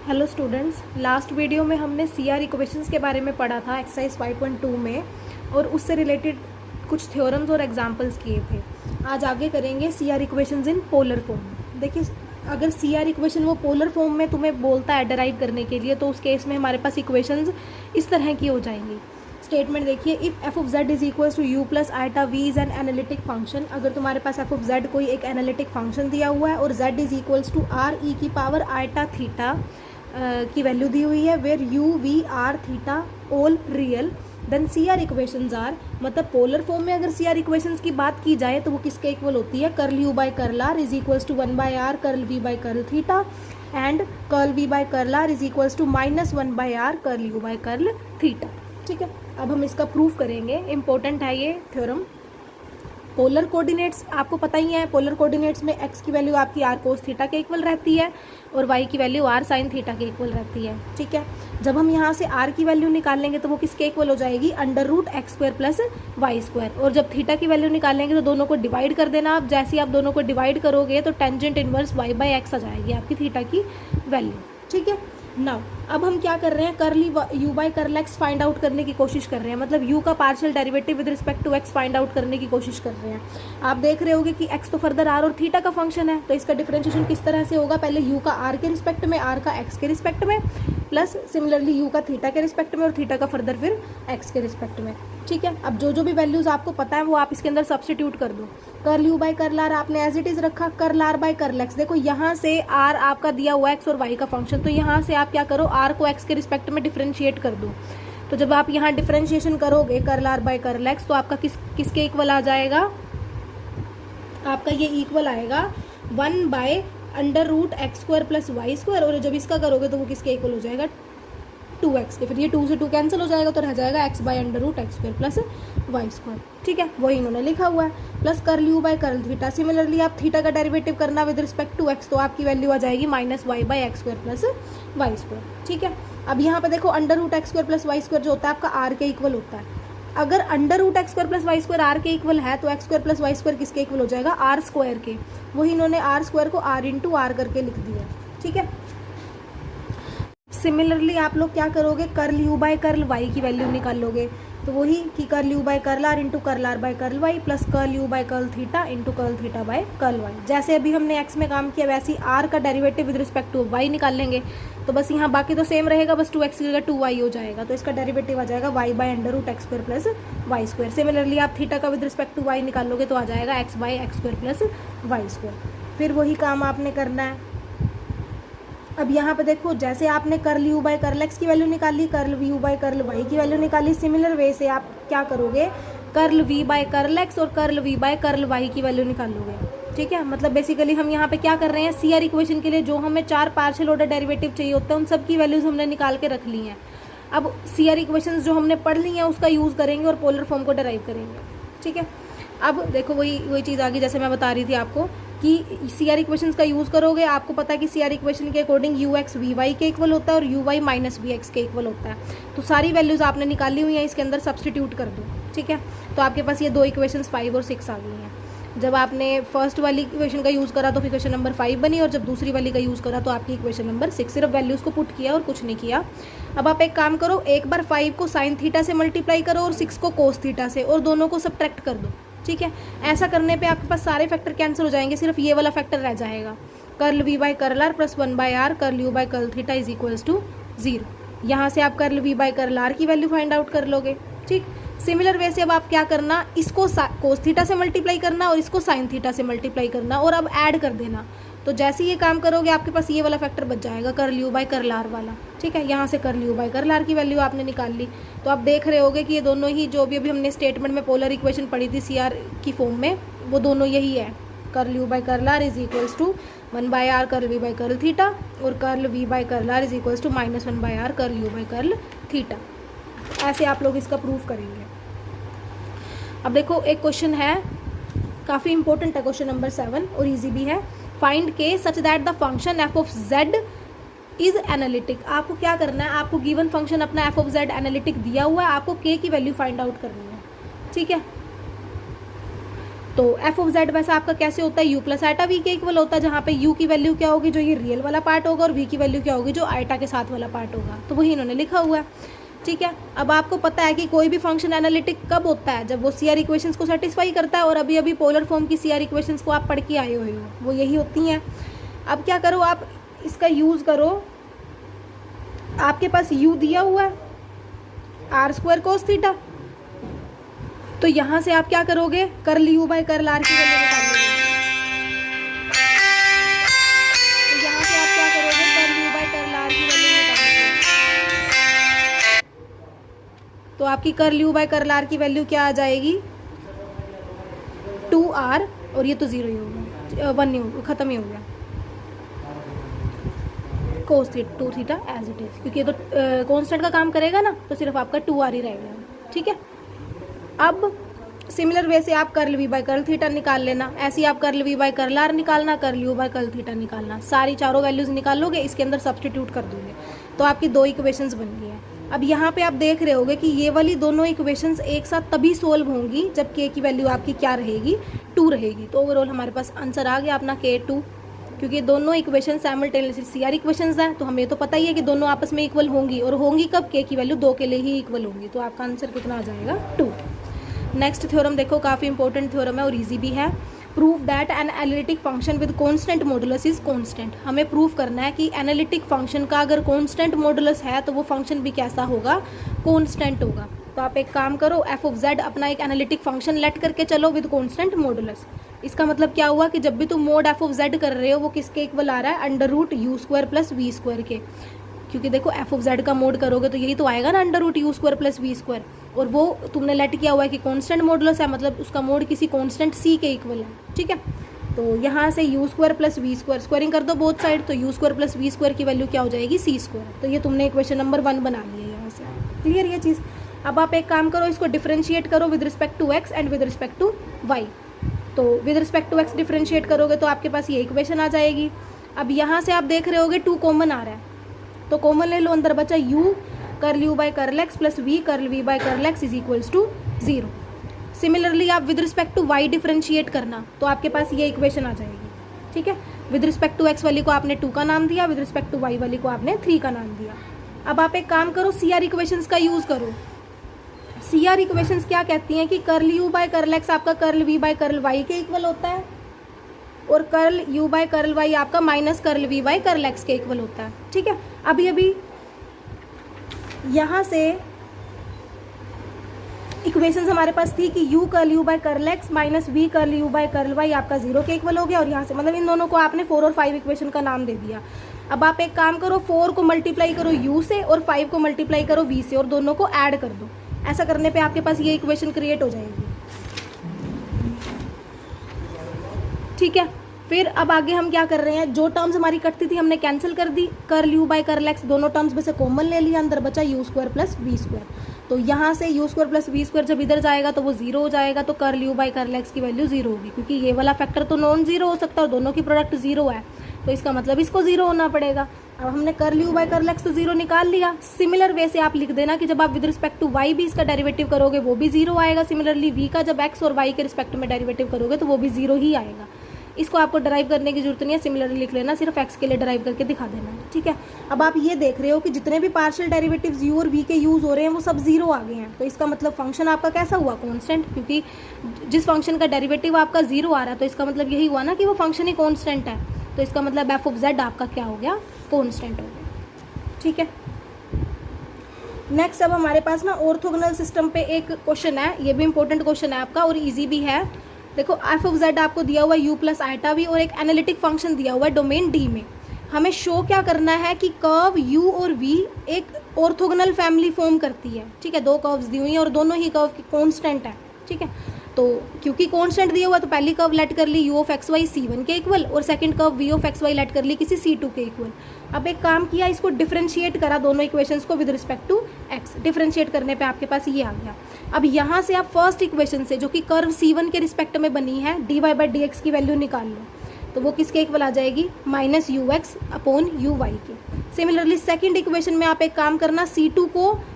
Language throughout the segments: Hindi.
हेलो स्टूडेंट्स, लास्ट वीडियो में हमने सीआर इक्वेशंस के बारे में पढ़ा था एक्सरसाइज 5.2 में, और उससे रिलेटेड कुछ थ्योरम्स और एग्जांपल्स किए थे। आज आगे करेंगे CR equations in polar form. देखिए, अगर सीआर इक्वेशन वो पोलर फॉर्म में तुम्हें बोलता है डेराइव करने के लिए, तो उस केस में हमारे पास इक्वेशंस इस तरह की हो जाएंगी। स्टेटमेंट देखिए, if f of z is equal to u plus iota v is an analytic function. अगर तुम्हारे पास एफ ऑफ जेड कोई एक एनालिटिक फंक्शन दिया हुआ है और z is equals to r e की पावर आइटा थीटा की वैल्यू दी हुई है, where u v r theta all real, then C R equations are, मतलब पोलर फॉर्म में अगर सी आर इक्वेशंस की बात की जाए तो वो किसके इक्वल होती है? Curl u by curl r is equals to 1 by r curl v by curl theta, and curl v by curl r is equals to -1 by r curl u by curl theta. ठीक है, अब हम इसका प्रूफ करेंगे। इंपॉर्टेंट है ये थ्योरम। पोलर कोऑर्डिनेट्स आपको पता ही है, पोलर कोऑर्डिनेट्स में x की वैल्यू आपकी r कोस थीटा के इक्वल रहती है और y की वैल्यू r साइन थीटा के इक्वल रहती है। ठीक है, जब हम यहाँ से r की वैल्यू निकाल लेंगे तो वो किसके इक्वल हो जाएगी? √x² plus y²। और जब थीटा की वैल्यू निकालेंगे तो दोनों को डिवाइड कर देना। आप जैसे ही आप दोनों को डिवाइड करोगे तो टेंजेंट इनवर्स y/x आ जाएगी आपकी थीटा की वैल्यू। ठीक है, नाउ अब हम क्या कर रहे हैं? Curly u by curl x find out करने की कोशिश कर रहे हैं, मतलब यू का partial derivative with respect to x find out करने की कोशिश कर रहे हैं। आप देख रहे होगे कि एक्स तो फर्दर आर और थीटा का फंक्शन है, तो इसका डिफरेंशिएशन किस तरह से होगा? पहले यू का आर के रिस्पेक्ट में, आर का एक्स के रिस्पेक्ट में, प्लस सिमिलरली यू का थीटा के रिस्पेक्ट में और थीटा का फर्दर फिर एक्स के रिस्पेक्ट में। ठीक है, अब जो जो भी वैल्यूज आपको पता है वो आप इसके अंदर सब्स्टिट्यूट कर दो। Curl u by curl r आपने एज इट इज रखा, curl r by curl x. देखो यहाँ से आर आपका दिया हुआ एक्स और वाई का फंक्शन, तो यहाँ से आप क्या करो? आर को एक्स के रिस्पेक्ट में डिफरेंशिएट कर दो। तो जब आप यहाँ डिफरेंशिएशन करोगे curl r by curl x, तो आपका किसके इक्वल आ जाएगा? आपका ये इक्वल आएगा 1/√x² प्लस y², और जब इसका करोगे तो वो किसके इक्वल हो जाएगा? 2x के। फिर ये 2 से 2 कैंसिल हो जाएगा तो रह जाएगा x/√x² प्लस y²। ठीक है, वही इन्होंने लिखा हुआ है, plus curl u by curl theta. Similarly आप थीटा का डेरिवेटिव करना विद रिस्पेक्ट टू x, तो आपकी वैल्यू आ जाएगी -y/x² प्लस y²। ठीक है, अब यहाँ पे देखो √x² प्लस y² जो होता है आपका r के इक्वल होता है। अगर √x² प्लस y² r के इक्वल है तो x² प्लस y² किसके इक्वल हो जाएगा? r² के। वही इन्होंने r² को r इंटू आर करके लिख दिया। ठीक है, सिमिलरली आप लोग क्या करोगे? Curl u by curl y की वैल्यू निकालोगे, तो वही कि curl u by curl r into curl r by curl y plus curl u by curl theta into curl theta by curl y. जैसे अभी हमने एक्स में काम किया वैसे ही आर का derivative with respect to y निकाल लेंगे, तो बस यहाँ बाकी तो सेम रहेगा, बस 2x की जगह 2y हो जाएगा, तो इसका डेरिवेटिव आ जाएगा y/√x² प्लस y²। सिमिलरली आप थीटा का विद रिस्पेक्ट टू y निकालोगे तो आ जाएगा x/x² प्लस y²। फिर वही काम आपने करना है। अब यहाँ पे देखो, जैसे आपने curl u by curl x की वैल्यू निकाली, curl u by curl y की वैल्यू निकाली, सिमिलर वे से आप क्या करोगे? Curl v by curl x और curl v by curl y की वैल्यू निकालोगे। ठीक है, मतलब बेसिकली हम यहाँ पे क्या कर रहे हैं? सी आर इक्वेशन के लिए जो हमें 4 पार्शियल ऑर्डर डेरिवेटिव चाहिए होते हैं उन सब की वैल्यूज हमने निकाल के रख ली हैं। अब सी आर इक्वेशन जो हमने पढ़ ली हैं उसका यूज़ करेंगे और पोलर फॉर्म को डराइव करेंगे। ठीक है, अब देखो वही चीज़ आ गई जैसे मैं बता रही थी आपको कि सी आर इक्वेशंस का यूज़ करोगे। आपको पता है कि सी आर इक्वेशन के according u x v y के इक्वल होता है और u y minus v x के इक्वल होता है। तो सारी वैल्यूज़ आपने निकाली हुई हैं, इसके अंदर सब्स्टिट्यूट कर दो। ठीक है, तो आपके पास ये 2 इक्वेशंस 5 और 6 आ गई हैं। जब आपने फर्स्ट वाली इक्वेशन का यूज़ करा तो इक्वेशन नंबर 5 बनी, और जब दूसरी वाली का यूज़ करा तो आपकी इक्वेशन नंबर 6। सिर्फ वैल्यूज़ को पुट किया और कुछ नहीं किया। अब आप एक काम करो, एक बार 5 को साइन थीटा से मल्टीप्लाई करो और 6 को कोस थीटा से, और दोनों को सब्ट्रैक्ट कर दो। ठीक है, ऐसा करने पे आपके पास सारे फैक्टर कैंसिल हो जाएंगे, सिर्फ ये वाला फैक्टर रह जाएगा। Curl v by curl r plus 1 by r curl u by curl theta is equals to 0। यहाँ से आप curl v by curl r की वैल्यू फाइंड आउट कर लोगे। ठीक, सिमिलर वे से अब आप क्या करना? इसको कोस थीटा से मल्टीप्लाई करना और इसको साइन थीटा से मल्टीप्लाई करना और अब ऐड कर देना। तो जैसे ये काम करोगे आपके पास ये वाला फैक्टर बच जाएगा, curl u by curl r वाला। ठीक है, यहाँ से curl u by curl r की वैल्यू आपने निकाल ली। तो आप देख रहे होगे कि ये दोनों ही जो भी अभी हमने स्टेटमेंट में पोलर इक्वेशन पढ़ी थी सी आर की फॉर्म में, वो दोनों यही है। Curl u by curl r is equals to 1 by r curl v by curl theta, और curl v by curl r is equals to -1 by r curl u by curl theta. ऐसे आप लोग इसका प्रूफ करेंगे। अब देखो एक क्वेश्चन है, काफ़ी इंपॉर्टेंट है, क्वेश्चन नंबर 7 और ईजी भी है। फाइंड के such that the function f of z is analytic. आपको क्या करना है? आपको गिवन फंक्शन अपना एफ ऑफ जेड एनालिटिक दिया हुआ है, आपको के की वैल्यू फाइंड आउट करनी है। ठीक है, तो एफ ऑफ जेड वैसे आपका कैसे होता है, यू प्लस आइटा वी के इक्वल होता है, जहाँ पे यू की वैल्यू क्या होगी, जो ये रियल वाला पार्ट होगा, और वी की वैल्यू क्या होगी, जो आइटा के साथ वाला पार्ट होगा। तो वही इन्होंने लिखा हुआ है, ठीक है। अब आपको पता है कि कोई भी फंक्शन एनालिटिक कब होता है, जब वो सी आर इक्वेशंस को सेटिस्फाई करता है, और अभी अभी पोलर फॉर्म की सी आर इक्वेशंस को आप पढ़ के आए हुए हो, वो यही होती हैं। अब क्या करो, आप इसका यूज़ करो, आपके पास u दिया हुआ है आर स्क्वायर कोस थीटा, तो यहाँ से आप क्या करोगे, curl u by curl r की वैल्यू निकालोगे। तो यहाँ से आप क्या करोगे, curl u by curl r की वैल्यू निकालोगे। तो आपकी curl u by curl r की वैल्यू क्या आ जाएगी, 2r, और ये तो 0 ही होगा, 1 नहीं होगा, ख़त्म ही हो गया, cos two theta as it is, क्योंकि ये तो कांस्टेंट का काम करेगा ना, तो सिर्फ आपका 2r ही रहेगा, ठीक है। अब सिमिलर वे से आप curl v by curl theta निकाल लेना, ऐसे ही आप curl v by curl r निकालना, curl u by curl theta निकालना, सारी चारों वैल्यूज निकालोगे, इसके अंदर सब्सटीट्यूट कर दोगे, तो आपकी 2 इक्वेशंस बन गई हैं। अब यहाँ पे आप देख रहे होगे कि ये वाली दोनों इक्वेशंस एक साथ तभी सोल्व होंगी जब k की वैल्यू आपकी क्या रहेगी, 2 रहेगी। तो ओवरऑल हमारे पास आंसर आ गया अपना k2, क्योंकि दोनों equation simultaneously C R equations हैं, तो हमें तो पता ही है कि दोनों आपस में इक्वल होंगी, और होंगी कब, k की वैल्यू 2 के लिए ही इक्वल होंगी। तो आपका आंसर कितना आ जाएगा, 2। नेक्स्ट थ्योरम देखो, काफ़ी इंपॉर्टेंट थ्योरम है और इजी भी है। Prove that an analytic function with constant modulus is constant. हमें प्रूव करना है कि एनालिटिक फंक्शन का अगर कांस्टेंट मॉडुलस है तो वो फंक्शन भी कैसा होगा, कांस्टेंट होगा। तो आप एक काम करो, एफ ऑफ जेड अपना एक एनालिटिक फंक्शन लेट करके चलो विद कांस्टेंट मॉडुलस। इसका मतलब क्या हुआ कि जब भी तुम मोड एफ ऑफ जेड कर रहे हो वो किसके इक्वल आ रहा है, under root u square plus v square के, क्योंकि देखो एफ ऑफ जेड का मोड करोगे तो यही तो आएगा ना, under root u square plus v square, और वो तुमने लेट किया हुआ है कि कांस्टेंट मॉडुलस है, मतलब उसका मोड किसी कांस्टेंट सी के इक्वल है, ठीक है। तो यहाँ से u square plus v square, squaring कर दो बोथ साइड, तो u square plus v square की वैल्यू क्या हो जाएगी, सी स्क्वायर। तो ये तुमने इक्वेशन नंबर 1 बना ली है यहाँ से, क्लियर ये चीज़। अब आप एक काम करो, इसको डिफरेंशिएट करो with respect to x and with respect to y. तो with respect to x differentiate करोगे तो आपके पास ये इक्वेशन आ जाएगी। अब यहाँ से आप देख रहे होगे 2 कॉमन आ रहा है, तो कॉमन ले लो, अंदर बचा u curl u by curl x plus v curl v by curl x is equals to 0। Similarly आप with respect to y differentiate करना, तो आपके पास ये इक्वेशन आ जाएगी, ठीक है। विद रिस्पेक्ट टू x वाली को आपने 2 का नाम दिया, विद रिस्पेक्ट टू y वाली को आपने 3 का नाम दिया। अब आप एक काम करो, सी आर इक्वेशंस का यूज़ करो। सी आर इक्वेशंस क्या कहती हैं कि curl u by curl x आपका curl v by curl y के इक्वल होता है, और curl u by curl y आपका minus curl v by curl x के इक्वल होता है, ठीक है। अभी यहाँ से इक्वेशंस हमारे पास थी कि u curl u by curl x minus v curl u by curl y आपका 0 के इक्वल हो गया, और यहाँ से मतलब इन दोनों को आपने 4 और 5 इक्वेशन का नाम दे दिया। अब आप एक काम करो, 4 को मल्टीप्लाई करो u से और 5 को मल्टीप्लाई करो v से, और दोनों को ऐड कर दो। ऐसा करने पे आपके पास ये इक्वेशन क्रिएट हो जाएगी, ठीक है। फिर अब आगे हम क्या कर रहे हैं, जो टर्म्स हमारी कटती थी हमने कैंसिल कर दी, curl u by curl x दोनों टर्म्स में से कॉमन ले लिया, अंदर बचा u square plus v square. तो यहाँ से u square plus v square जब इधर जाएगा तो वो 0 हो जाएगा, तो curl u by curl x की वैल्यू 0 होगी, क्योंकि ये वाला फैक्टर तो नॉन 0 हो सकता है और दोनों की प्रोडक्ट 0 है, तो इसका मतलब इसको 0 होना पड़ेगा। अब हमने curl u by curl x तो 0 निकाल लिया। सिमिलर वे से आप लिख देना कि जब आप विद रिस्पेक्ट टू y भी इसका डेरिवेटिव करोगे वो भी 0 आएगा। सिमिलरली v का जब x और y के रिस्पेक्ट में डेरिवेटिव करोगे तो वो भी 0 ही आएगा। इसको आपको ड्राइव करने की जरूरत नहीं है, सिमिलरली लिख लेना, सिर्फ x के लिए ड्राइव करके दिखा देना है, ठीक है। अब आप ये देख रहे हो कि जितने भी पार्शियल डेरिवेटिव्स u और v के यूज़ हो रहे हैं वो सब 0 आ गए हैं, तो इसका मतलब फंक्शन आपका कैसा हुआ, कांस्टेंट, क्योंकि जिस फंक्शन का डेरिवेटिव आपका 0 आ रहा है तो इसका मतलब यही हुआ ना कि वो फंक्शन ही कांस्टेंट है, तो इसका मतलब एफ ऑफ जेड आपका क्या हो गया, कांस्टेंट हो गया, ठीक है। नेक्स्ट अब हमारे पास ना ऑर्थोगोनल सिस्टम पे एक क्वेश्चन है, ये भी इंपॉर्टेंट क्वेश्चन है आपका और इजी भी है। देखो एफ ऑफ जेड आपको दिया हुआ है u प्लस आइटा वी, और एक एनालिटिक फंक्शन दिया हुआ है डोमेन डी में। हमें शो क्या करना है कि कर्व u और v एक ऑर्थोगोनल फैमिली फॉर्म करती है, ठीक है। 2 कर्व्स दी हुई हैं और दोनों ही कर्व की कांस्टेंट है, ठीक है। तो क्योंकि कांस्टेंट दिया हुआ तो पहली कर्व लेट कर ली u of x y c1 के इक्वल, और second curve v of x y let कर ली किसी c2 के इक्वल। अब एक काम किया, इसको डिफरेंशिएट करा दोनों इक्वेशंस को with respect to x। Differentiate करने पे आपके पास ये आ गया। अब यहाँ से आप फर्स्ट इक्वेशन से जो कि कर्व c1 के रिस्पेक्ट में बनी है dy बाई डी एक्स की वैल्यू निकाल लो, तो वो किसके इक्वल आ जाएगी, minus u x upon u y के। सिमिलरली सेकंड इक्वेशन में आप एक काम करना,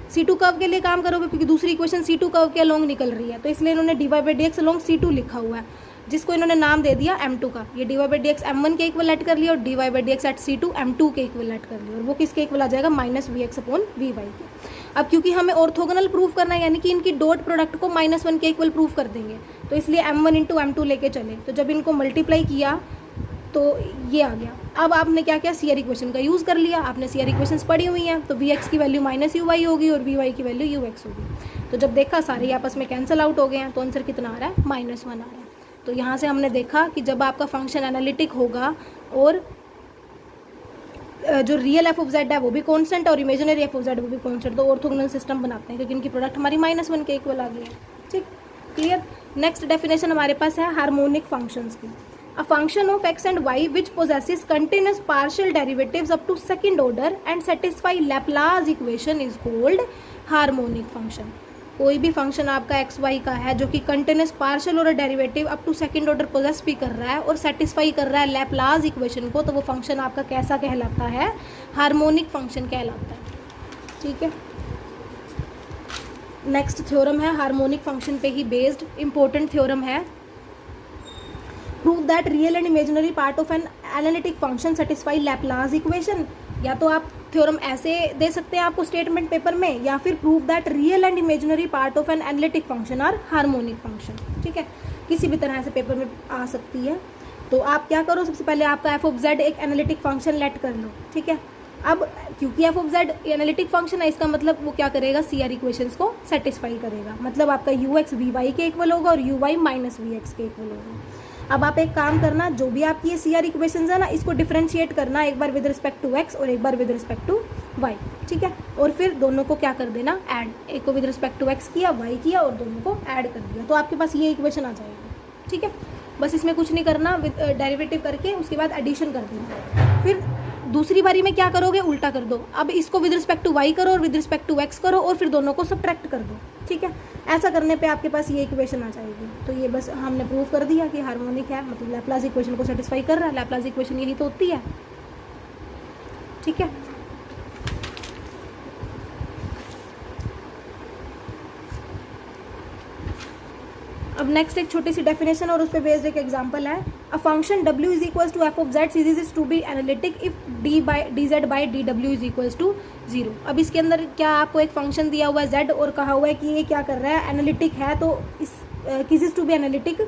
C2 कर्व के लिए काम करोगे क्योंकि दूसरी इक्वेशन C2 कर्व के अलोंग निकल रही है, तो इसलिए इन्होंने dy by d x along C2 लिखा हुआ है। जिसको इन्होंने नाम दे दिया m2 का। ये dy by d x m1 के इक्वल ऐड कर लिया और dy by d x at c2 m2 के इक्वल ऐड कर लिया, और वो किसके इक्वल आ जाएगा, माइनस vx अपॉन vy के। अब क्योंकि हमें ऑर्थोगोनल प्रूफ करना है, यानी कि इनकी डॉट प्रोडक्ट को -1 के इक्वल प्रूफ कर देंगे, तो इसलिए m1 इंटू m2 लेके चले, तो जब इनको मल्टीप्लाई किया तो ये आ गया। अब आपने क्या किया, CR इक्वेशन का यूज़ कर लिया, आपने CR इक्वेशंस पढ़ी हुई हैं, तो Vx की वैल्यू माइनस uy होगी और Vy की वैल्यू ux होगी। तो जब देखा सारे आपस में कैंसिल आउट हो गए हैं, तो आंसर कितना आ रहा है, -1 आ रहा है। तो यहाँ से हमने देखा कि जब आपका फंक्शन एनालिटिक होगा और जो रियल एफ ऑफ जेड है वो भी कांस्टेंट और इमेजिनरी एफ ऑफ जेड वो भी कांस्टेंट, तो ऑर्थोगोनल सिस्टम बनाते हैं, क्योंकि इनकी प्रोडक्ट हमारी -1 के इक्वल आ गई है। ठीक, क्लियर। नेक्स्ट डेफिनेशन हमारे पास है हार्मोनिक फंक्शंस की। A function of x and y which possesses continuous partial derivatives up to second order and satisfy Laplace equation is called harmonic function। कोई भी फंक्शन आपका एक्स वाई का है जो कि कंटिन्यूस पार्शियल और derivative up to second order possess भी कर रहा है और सेटिस्फाई कर रहा है लैपलास इक्वेशन को, तो वो फंक्शन आपका कैसा कहलाता है, हार्मोनिक फंक्शन कहलाता है। ठीक है। नेक्स्ट थ्योरम है हार्मोनिक फंक्शन पे ही बेस्ड, इंपॉर्टेंट थ्योरम है। Prove that real and imaginary part of an analytic function satisfy Laplace equation. या तो आप थ्योरम ऐसे दे सकते हैं आपको स्टेटमेंट पेपर में, या फिर prove that real and imaginary part of an analytic function are harmonic function. ठीक है, किसी भी तरह से पेपर में आ सकती है। तो आप क्या करो, सबसे पहले आपका एफ ऑफ जेड एक एनालिटिक फंक्शन लेट कर लो। ठीक है, अब क्योंकि F of Z analytic function है, इसका मतलब वो क्या करेगा, CR इक्वेशंस को सेटिस्फाई करेगा, मतलब आपका ux vy के इक्वल होगा और uy माइनस vx के इक्वल होगा। अब आप एक काम करना, जो भी आपकी ये CR इक्वेशंस है ना, इसको डिफरेंशिएट करना, एक बार विद रिस्पेक्ट टू x और एक बार विद रिस्पेक्ट टू y। ठीक है, और फिर दोनों को क्या कर देना, ऐड, एक को विद रिस्पेक्ट टू x किया, y किया और दोनों को ऐड कर दिया, तो आपके पास ये इक्वेशन आ जाएगी। ठीक है, बस इसमें कुछ नहीं करना, डेरिवेटिव करके उसके बाद एडिशन कर देना। फिर दूसरी बारी में क्या करोगे, उल्टा कर दो। अब इसको विद रिस्पेक्ट टू y करो और विद रिस्पेक्ट टू x करो और फिर दोनों को सब्ट्रैक्ट कर दो। ठीक है, ऐसा करने पे आपके पास ये इक्वेशन आ जाएगी। तो ये बस हमने प्रूव कर दिया कि हार्मोनिक है, मतलब लैपलास इक्वेशन को सेटिस्फाई कर रहा है। लैपलास इक्वेशन यही तो होती है। ठीक है, अब नेक्स्ट एक छोटी सी डेफिनेशन और उस पर बेस्ड एक एग्जांपल है। A function w is equals to f of z series is to be analytic if d z by d डब्ल्यू इज इक्वल्स टू 0। अब इसके अंदर क्या आपको एक फंक्शन दिया हुआ है z और कहा हुआ है कि ये क्या कर रहा है, एनालिटिक है, तो इस किस टू बी एनालिटिक,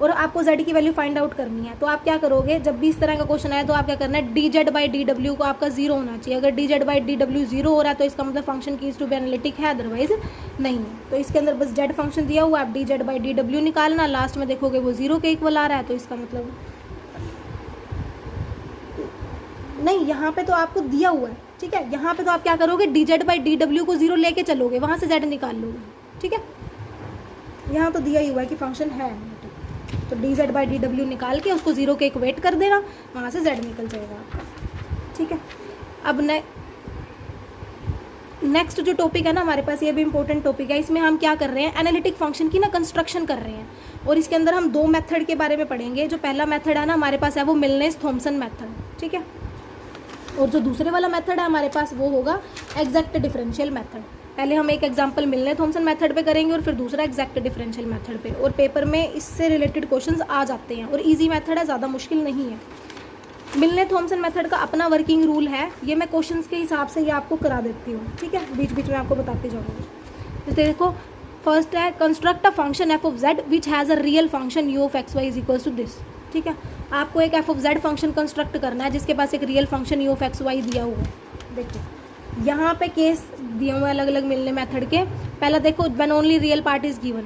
और आपको z की वैल्यू फाइंड आउट करनी है। तो आप क्या करोगे, जब भी इस तरह का क्वेश्चन आए तो आप क्या करना है, D z by d W को आपका 0 होना चाहिए। अगर D z by d W 0 हो रहा है तो इसका मतलब फंक्शन किस टू बी एनालिटिक है, अदरवाइज नहीं है। तो इसके अंदर बस z फंक्शन दिया हुआ है, आप D z by d W निकालना, लास्ट में देखोगे वो 0 के इक्वल आ रहा है, तो इसका मतलब नहीं, यहाँ पे तो आपको दिया हुआ है। ठीक है, यहाँ पे तो आप क्या करोगे, D z by d W को 0 लेके चलोगे, वहाँ से z निकाल लोगे। ठीक है, यहाँ तो दिया ही हुआ है कि फंक्शन है, तो D z by d W निकाल के उसको 0 के इक्वेट कर देना, वहाँ से z निकल जाएगा आपका। ठीक है, अब नेक्स्ट जो टॉपिक है ना हमारे पास, ये भी इंपॉर्टेंट टॉपिक है। इसमें हम क्या कर रहे हैं, एनालिटिक फंक्शन की ना कंस्ट्रक्शन कर रहे हैं, और इसके अंदर हम 2 मेथड के बारे में पढ़ेंगे। जो पहला मेथड है ना हमारे पास है वो मिलनेस थॉम्सन मेथड। ठीक है, और जो दूसरे वाला मेथड है हमारे पास वो होगा एग्जैक्ट डिफरेंशियल मेथड। पहले हम एक एग्जांपल मिलने थॉम्सन मेथड पे करेंगे और फिर दूसरा एग्जैक्ट डिफरेंशियल मेथड पे, और पेपर में इससे रिलेटेड क्वेश्चंस आ जाते हैं और इजी मेथड है, ज़्यादा मुश्किल नहीं है। मिलने थॉम्सन मेथड का अपना वर्किंग रूल है, ये मैं क्वेश्चंस के हिसाब से ये आपको करा देती हूँ। ठीक है, बीच बीच में आपको बताती जाऊँगी। तो देखो, फर्स्ट है construct a function f of z which has a real function u of x y is equals to this. ठीक है, आपको एक f of z function construct करना है जिसके पास एक real function u of x y दिया हुआ है। देखिए यहाँ पे केस दिए हुए अलग अलग मिलने मेथड के। पहला देखो, when only real part is given.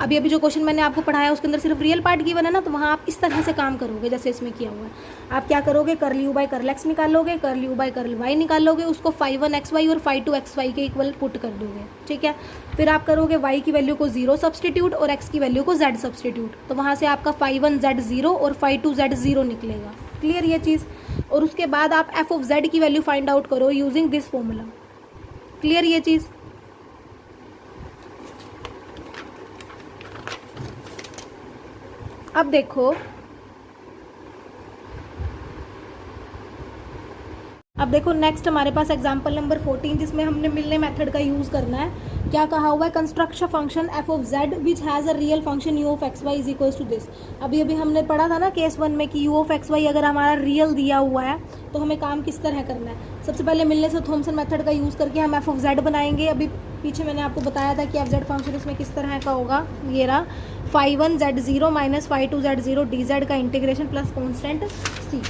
अभी जो क्वेश्चन मैंने आपको पढ़ाया उसके अंदर सिर्फ रियल पार्ट गिवन है ना, तो वहाँ आप इस तरह से काम करोगे जैसे इसमें किया हुआ है। आप क्या करोगे, curl u by curl x निकालोगे, curl u by curl y निकालोगे, उसको फाई 1 एक्स वाई और फाई 2 एक्स वाई के इक्वल पुट कर दोगे। ठीक है, फिर आप करोगे y की वैल्यू को 0 सब्सटीट्यूट और x की वैल्यू को z सब्सटीट्यूट, तो वहाँ से आपका फाई 1 z 0 और फाई 2 z 0 निकलेगा। क्लियर ये चीज़। और उसके बाद आप एफ ऑफ z की वैल्यू फाइंड आउट करो यूजिंग दिस फॉर्मूला। क्लियर ये चीज़। अब देखो अब देखो नेक्स्ट हमारे पास एग्जांपल नंबर 14 जिसमें हमने मिलने मेथड का यूज़ करना है। क्या कहा हुआ है, construct a function f of z which has a real function u of x y is equals to this. अभी अभी हमने पढ़ा था ना केस 1 में कि यू ऑफ एक्स वाई अगर हमारा रियल दिया हुआ है तो हमें काम किस तरह करना है। सबसे पहले मिलने से थॉमसन मेथड का यूज़ करके हम एफ ऑफ जेड बनाएंगे। अभी पीछे मैंने आपको बताया था कि एफ जेड फंक्शन इसमें किस तरह का होगा। ये रहा phi 1 z0 minus phi 2 z0 d z का इंटीग्रेशन प्लस कॉन्स्टेंट सी।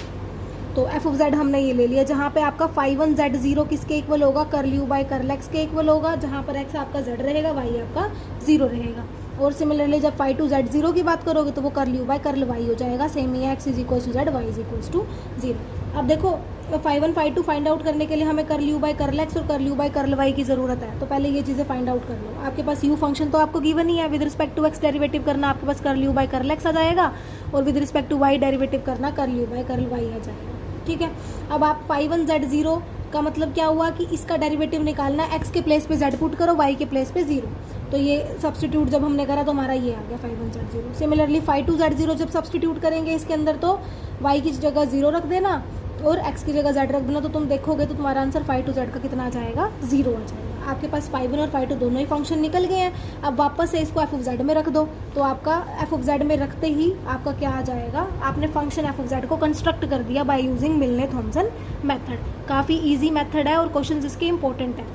तो एफ ऑफ जेड हमने ये ले लिया, जहाँ पे आपका फाई 1 z0 किसके इक्वल होगा, curl u by curl x के इक्वल होगा, जहाँ पर एक्स आपका जेड रहेगा, वाई आपका 0 रहेगा। और सिमिलरली जब फाई 2 z0 की बात करोगे तो वो curl u by curl y हो जाएगा। सेम ही x is equal to z, y is equal to 0। अब देखो फाई 1 फाई 2 फाइंड आउट करने के लिए हमें curl u by curl x और curl u by curl y की ज़रूरत है। तो पहले ये चीज़ें फाइंड आउट कर लो। आपके पास यू फंक्शन तो आपको गिवन ही है, with respect to x derivative करना आपके पास curl u by curl x आ जाएगा, और with respect to y derivative करना curl u by curl y आ जाएगा। ठीक है, अब आप फाई 1 z0 का मतलब क्या हुआ कि इसका डेरिवेटिव निकालना है, एक्स के प्लेस पे z पुट करो, वाई के प्लेस पे 0। तो ये सब्सटीट्यूट जब हमने करा तो हमारा ये आ गया phi 1 z0। Similarly phi 2 z0 जब सब्सटीट्यूट करेंगे इसके अंदर तो वाई की जगह 0 रख देना और एक्स की जगह z रख देना, तो तुम देखोगे तो तुम्हारा आंसर फाई 2 z का कितना आ जाएगा, 0 आ जाएगा। आपके पास फाई 1 और फाई 2 दोनों ही फंक्शन निकल गए हैं। अब वापस से इसको एफ ऑफ जेड में रख दो, तो आपका एफ ऑफ जेड में रखते ही आपका क्या आ जाएगा, आपने फंक्शन एफ ऑफ जेड को कंस्ट्रक्ट कर दिया बाय यूजिंग मिलने थॉमसन मेथड। काफ़ी इजी मेथड है और क्वेश्चन इसके इंपॉर्टेंट है।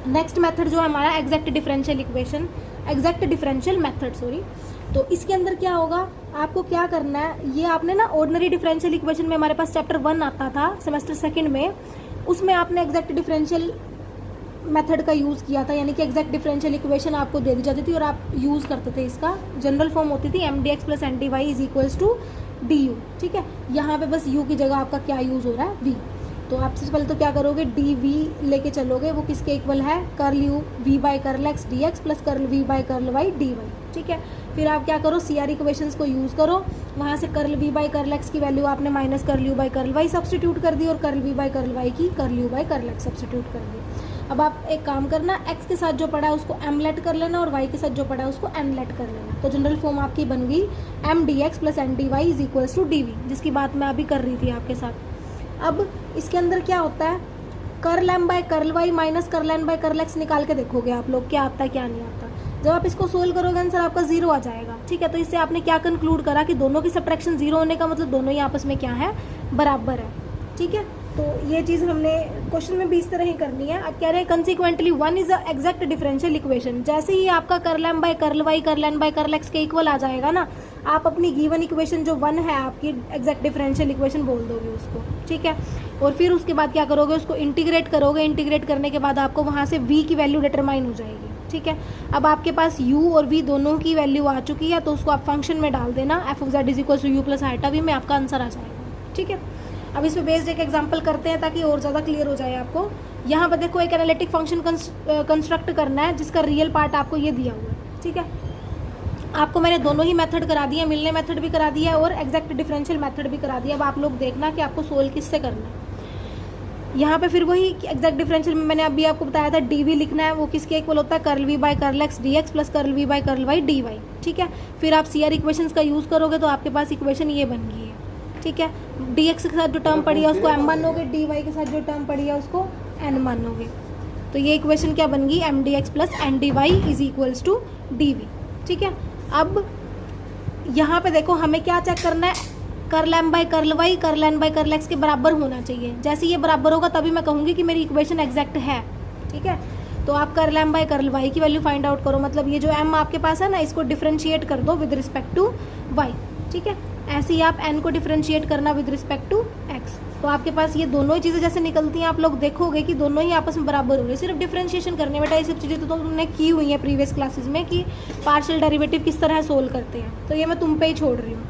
नेक्स्ट मेथड जो है हमारा एग्जैक्ट डिफरेंशियल मेथड तो इसके अंदर क्या होगा, आपको क्या करना है, ये आपने ना ऑर्डिनरी डिफरेंशियल इक्वेशन में हमारे पास चैप्टर 1 आता था सेमेस्टर 2 में, उसमें आपने एग्जैक्ट डिफरेंशियल मेथड का यूज़ किया था। यानी कि एग्जैक्ट डिफरेंशियल इक्वेशन आपको दे दी जाती थी और आप यूज़ करते थे। इसका जनरल फॉर्म होती थी m d x plus n d y is equals to d u. ठीक है, यहाँ पे बस यू की जगह आपका क्या यूज़ हो रहा है, वी। तो आप सबसे पहले तो क्या करोगे, डी वी लेके चलोगे, वो किसके इक्वल है, curl u v by curl x d x plus curl v by curl y d y. ठीक है, फिर आप क्या करो, सी आर इक्वेशंस को यूज़ करो, वहाँ से curl v by curl x की वैल्यू आपने minus curl u by curl y substitute कर दी और curl v by curl y की curl u by curl x substitute कर दी। अब आप एक काम करना, x के साथ जो पड़ा है उसको m लेट कर लेना और y के साथ जो पड़ा है उसको n लेट कर लेना। तो जनरल फॉर्म आपकी बन गई m d x plus n d y is equals to d v, जिसकी बात मैं अभी कर रही थी आपके साथ। अब इसके अंदर क्या होता है, curl m by curl y minus curl n by curl x निकाल के देखोगे आप लोग क्या आता है क्या नहीं आता। जब आप इसको सोल्व करोगे आंसर आपका 0 आ जाएगा। ठीक है, तो इससे आपने क्या कंक्लूड करा कि दोनों की सब्ट्रैक्शन 0 होने का मतलब दोनों ही आपस में क्या है, बराबर है। ठीक है, तो ये चीज़ हमने क्वेश्चन में भी इस तरह ही करनी है। अब कह रहे हैं consequently 1 is a exact differential equation. जैसे ही आपका curl m by curl y curl n by curl x के इक्वल आ जाएगा ना, आप अपनी गिवन इक्वेशन जो 1 है आपकी एग्जैक्ट डिफरेंशियल इक्वेशन बोल दोगे उसको। ठीक है, और फिर उसके बाद क्या करोगे, उसको इंटीग्रेट करोगे। इंटीग्रेट करने के बाद आपको वहाँ से v की वैल्यू डिटरमाइन हो जाएगी। ठीक है, अब आपके पास u और v दोनों की वैल्यू आ चुकी है, तो उसको आप फंक्शन में डाल देना, f of z is equal to u plus iota v में आपका आंसर आ जाएगा। ठीक है, अब इस पे बेस्ड एक एग्जांपल करते हैं ताकि और ज़्यादा क्लियर हो जाए आपको। यहाँ पर देखो एक एनालिटिक फंक्शन कंस्ट्रक्ट करना है जिसका रियल पार्ट आपको ये दिया हुआ है। ठीक है, आपको मैंने दोनों ही मेथड करा दिया, मिलने मेथड भी करा दिया और एग्जैक्ट डिफरेंशियल मेथड भी करा दिया। अब आप लोग देखना कि आपको सोल्व किससे करना है। यहाँ पे फिर वही एग्जैक्ट डिफरेंशियल में मैंने अभी आपको बताया था डी वी लिखना है, वो किसके इक्वल होता है, curl v by curl x d x plus curl v by curl y d y. ठीक है, फिर आप सी आर इक्वेशंस का यूज़ करोगे तो आपके पास इक्वेशन ये बन गई है। ठीक है, डी एक्स के साथ जो टर्म पड़ी है उसको m मानोगे, डी वाई के साथ जो टर्म पड़ी है उसको n मानोगे। तो ये इक्वेशन क्या बन गई, m d x plus n d y is equals to d v. ठीक है, अब यहाँ पे देखो हमें क्या चेक करना है, curl m by curl y curl n by curl x के बराबर होना चाहिए। जैसे ये बराबर होगा तभी मैं कहूँगी कि मेरी इक्वेशन एग्जैक्ट है। ठीक है, तो आप curl m by curl y की वैल्यू फाइंड आउट करो, मतलब ये जो m आपके पास है ना इसको डिफ्रेंशिएट कर दो विद रिस्पेक्ट टू y। ठीक है, ऐसे ही आप n को डिफ्रेंशिएट करना विद रिस्पेक्ट टू x। तो आपके पास ये दोनों ही चीज़ें जैसे निकलती हैं आप लोग देखोगे कि दोनों ही आपस में बराबर हो रही है। सिर्फ डिफ्रेंशिएशन करने बेटा, ये सब चीज़ें तो तुमने की हुई हैं प्रीवियस क्लासेस में कि पार्शियल डेरिवेटिव किस तरह सोल्व करते हैं, तो ये मैं तुम पे ही छोड़ रही हूँ।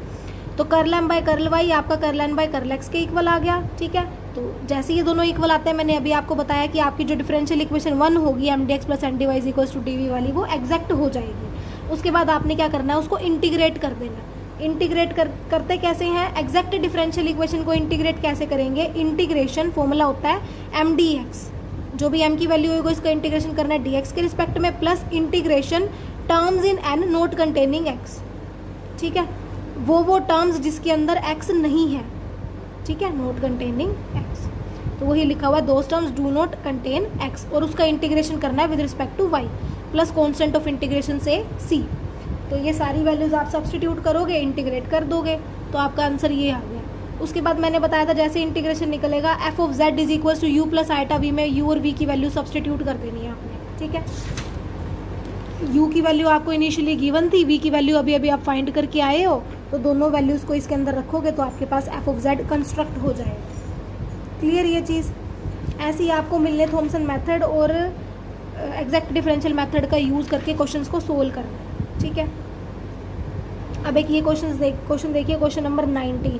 तो curl m by curl y आपका curl n by curl x के इक्वल आ गया। ठीक है, तो जैसे ये दोनों इक्वल आते हैं, मैंने अभी आपको बताया कि आपकी जो डिफरेंशियल इक्वेशन 1 होगी m d x plus n d y is equals to d v वाली, वो एग्जैक्ट हो जाएगी। उसके बाद आपने क्या करना है, उसको इंटीग्रेट कर देना। इंटीग्रेट करते कैसे हैं, एग्जैक्ट डिफरेंशियल इक्वेशन को इंटीग्रेट कैसे करेंगे, इंटीग्रेशन फॉर्मूला होता है एम डी एक्स, जो भी m की वैल्यू होगी इसका इंटीग्रेशन करना है dx के रिस्पेक्ट में, plus integration terms in n not containing x। ठीक है, वो टर्म्स जिसके अंदर x नहीं है। ठीक है, नॉट कंटेनिंग x। तो वही लिखा हुआ है those terms do not contain x, और उसका इंटीग्रेशन करना है with respect to y plus constant of integration से सी। तो ये सारी वैल्यूज़ आप सब्सटीट्यूट करोगे, इंटीग्रेट कर दोगे, तो आपका आंसर ये आ गया। उसके बाद मैंने बताया था जैसे इंटीग्रेशन निकलेगा f of z is equal to u plus iota v में यू और वी की वैल्यू सब्सटीट्यूट कर देनी है आपने, ठीक है। यू की वैल्यू आपको इनिशियली गिवन थी, वी की वैल्यू अभी अभी आप फाइंड करके आए हो, तो दोनों वैल्यूज़ को इसके अंदर रखोगे तो आपके पास एफ ऑफ जेड कंस्ट्रक्ट हो जाएगा। क्लियर ये चीज़। ऐसे ही आपको मिलने थॉमसन मेथड और एग्जैक्ट डिफरेंशियल मेथड का यूज़ करके क्वेश्चंस को सोल्व करना है, ठीक है। अब एक ये क्वेश्चन देखिए, क्वेश्चन नंबर 19।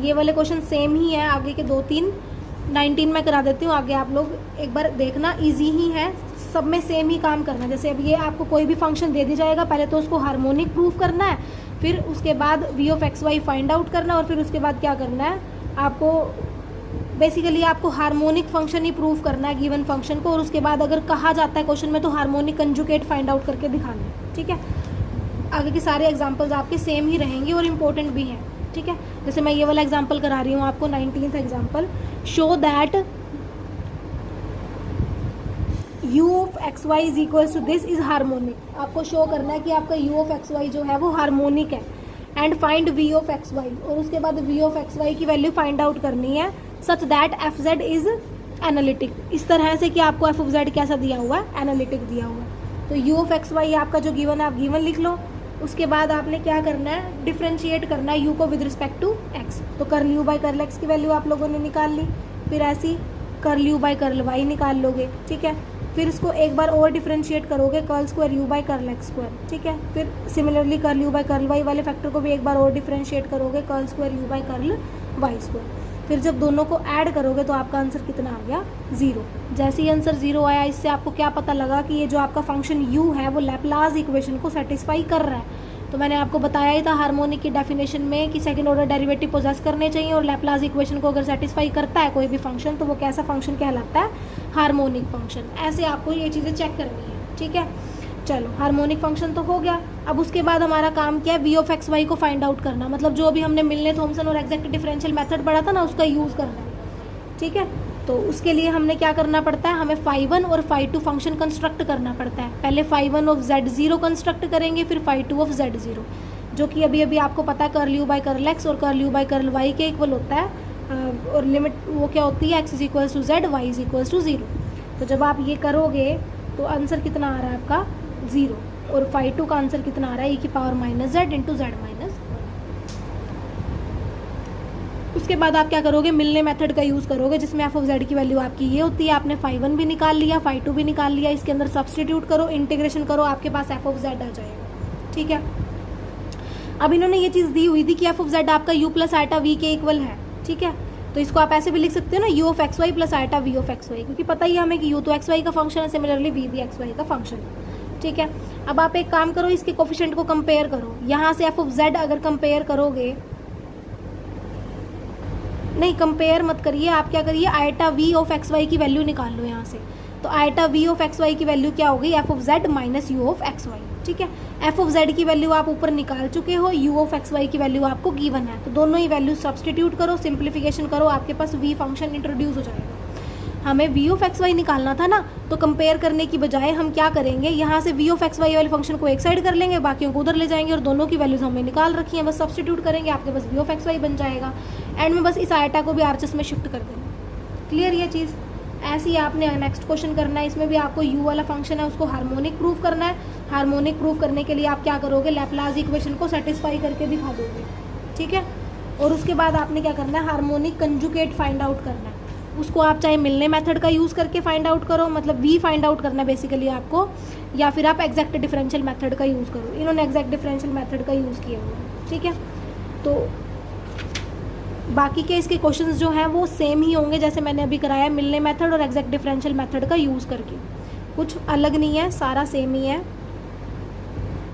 ये वाले क्वेश्चन सेम ही है, आगे के 2-3 19 में करा देती हूँ, आगे आप लोग एक बार देखना, इजी ही है, सब में सेम ही काम करना है। जैसे अब ये आपको कोई भी फंक्शन दे दी जाएगा, पहले तो उसको हार्मोनिक प्रूफ करना है, फिर उसके बाद v of x y find out करना है, और फिर उसके बाद क्या करना है आपको, बेसिकली आपको हार्मोनिक फंक्शन ही प्रूफ करना है गिवन फंक्शन को, और उसके बाद अगर कहा जाता है क्वेश्चन में तो हार्मोनिक कंजुगेट फाइंड आउट करके दिखाना है, ठीक है। आगे के सारे एग्जाम्पल्स आपके सेम ही रहेंगे और इम्पोर्टेंट भी हैं, ठीक है। जैसे मैं ये वाला एग्जाम्पल करा रही हूँ आपको, 19th example, show that u of x y is equal to this is harmonic. आपको शो करना है कि आपका u ऑफ एक्स वाई जो है वो हार्मोनिक है, and find v of x y, और उसके बाद v ऑफ एक्स वाई की वैल्यू फाइंड आउट करनी है such that f z is analytic. इस तरह से कि आपको एफ ऑफ जेड कैसा दिया हुआ है, एनालिटिक दिया हुआ है। तो u ऑफ एक्स वाई आपका जो गिवन है आप गिवन लिख लो, उसके बाद आपने क्या करना है, डिफ्रेंशिएट करना है u को विद रिस्पेक्ट टू x। तो curl u by curl x की वैल्यू आप लोगों ने निकाल ली, फिर ऐसी curl u by curl y निकाल लोगे, ठीक है। फिर इसको एक बार और डिफ्रेंशिएट करोगे, curl square u by curl x square, ठीक है। फिर similarly curl u by curl y वाले फैक्टर को भी एक बार और डिफ्रेंशिएट करोगे, curl square u by curl y square. फिर जब दोनों को ऐड करोगे तो आपका आंसर कितना आ गया, 0। जैसे ही आंसर 0 आया, इससे आपको क्या पता लगा कि ये जो आपका फंक्शन u है वो लैपलास इक्वेशन को सेटिस्फाई कर रहा है। तो मैंने आपको बताया ही था हार्मोनिक की डेफिनेशन में कि सेकंड ऑर्डर डेरिवेटिव पोजेस करने चाहिए, और लैपलास इक्वेशन को अगर सेटिस्फाई करता है कोई भी फंक्शन तो वो कैसा फंक्शन कहलाता है, हार्मोनिक फंक्शन। ऐसे आपको ये चीज़ें चेक करनी है, ठीक है। चलो, हार्मोनिक फंक्शन तो हो गया। अब उसके बाद हमारा काम क्या है, वी ऑफ एक्स वाई को फाइंड आउट करना, मतलब जो भी हमने मिलने थॉमसन और एग्जैक्ट डिफरेंशियल मेथड पढ़ा था ना, उसका यूज़ करना है, ठीक है। तो उसके लिए हमने क्या करना पड़ता है, हमें φ1 और φ2 फंक्शन कंस्ट्रक्ट करना पड़ता है। पहले φ1 ऑफ z0 कंस्ट्रक्ट करेंगे, फिर φ2 ऑफ z0, जो कि अभी अभी आपको पता है curl u by curl x और curl u by curl y के इक्वल होता है, और लिमिट वो क्या होती है, x is equal to z, y is equal to 0। तो जब आप ये करोगे तो आंसर कितना आ रहा है आपका, 0, और φ2 का आंसर कितना आ रहा है, e की power minus Z into Z minus. उसके बाद आप क्या करोगे, मिलने मेथड का यूज़ करोगे, जिसमें एफ ऑफ जेड की वैल्यू आपकी ये होती है। आपने φ1 भी निकाल लिया, φ2 भी निकाल लिया, इसके अंदर सब्सटीट्यूट करो, इंटीग्रेशन करो, आपके पास एफ ऑफ जेड आ जाएगा, ठीक है। अब इन्होंने ये चीज़ दी हुई थी कि एफ ऑफ जेड आपका u प्लस आइटा वी के इक्वल है, ठीक है। तो इसको आप ऐसे भी लिख सकते हो ना, u of x y plus iota v of x y, क्योंकि पता ही हमें कि u तो एक्स वाई का फंक्शन है, सिमिलरली v भी एक्स वाई का फंक्शन है, ठीक है। अब आप एक काम करो, इसके कोफिशिएंट को कंपेयर करो। यहाँ से एफ ऑफ जेड अगर कंपेयर करोगे, नहीं कंपेयर मत करिए, आप क्या करिए, iota v of x y की वैल्यू निकाल लो यहाँ से। तो iota v of x y की वैल्यू क्या होगी, f of z minus u of x y, ठीक है। एफ ऑफ जेड की वैल्यू आप ऊपर निकाल चुके हो, यू ऑफ एक्स वाई की वैल्यू आपको गिवन है, तो दोनों ही वैल्यू सब्सटीट्यूट करो, सिंप्लीफिकेशन करो, आपके पास वी फंक्शन इंट्रोड्यूस हो जाएगा। हमें वी ऑफ एक्स वाई निकालना था ना, तो कंपेयर करने की बजाय हम क्या करेंगे, यहाँ से वी ऑफ एक्स वाई वाले फंक्शन को एक साइड कर लेंगे, बाकियों को उधर ले जाएंगे, और दोनों की वैल्यूज हमने निकाल रखी हैं, बस सब्सटीट्यूट करेंगे, आपके पास वी ऑफ एक्स वाई बन जाएगा। एंड में बस इस आइटा को भी आरएचएस में शिफ्ट कर देंगे। क्लियर ये चीज़। ऐसे ही आपने नेक्स्ट क्वेश्चन करना है, इसमें भी आपको u वाला फंक्शन है उसको हार्मोनिक प्रूफ करना है। हार्मोनिक प्रूफ करने के लिए आप क्या करोगे, लैपलास इक्वेशन को सेटिस्फाई करके दिखा दोगे, ठीक है। और उसके बाद आपने क्या करना है, हार्मोनिक कंजुगेट फाइंड आउट करना है। उसको आप चाहे मिलने मेथड का यूज़ करके फाइंड आउट करो, मतलब v फाइंड आउट करना है बेसिकली आपको, या फिर आप एग्जैक्ट डिफरेंशियल मेथड का यूज़ करो। इन्होंने एग्जैक्ट डिफरेंशियल मेथड का यूज़ किया हुआ है, ठीक है। तो बाकी के इसके क्वेश्चंस जो हैं वो सेम ही होंगे जैसे मैंने अभी कराया, मिलने मेथड और एग्जैक्ट डिफरेंशियल मेथड का यूज़ करके, कुछ अलग नहीं है, सारा सेम ही है।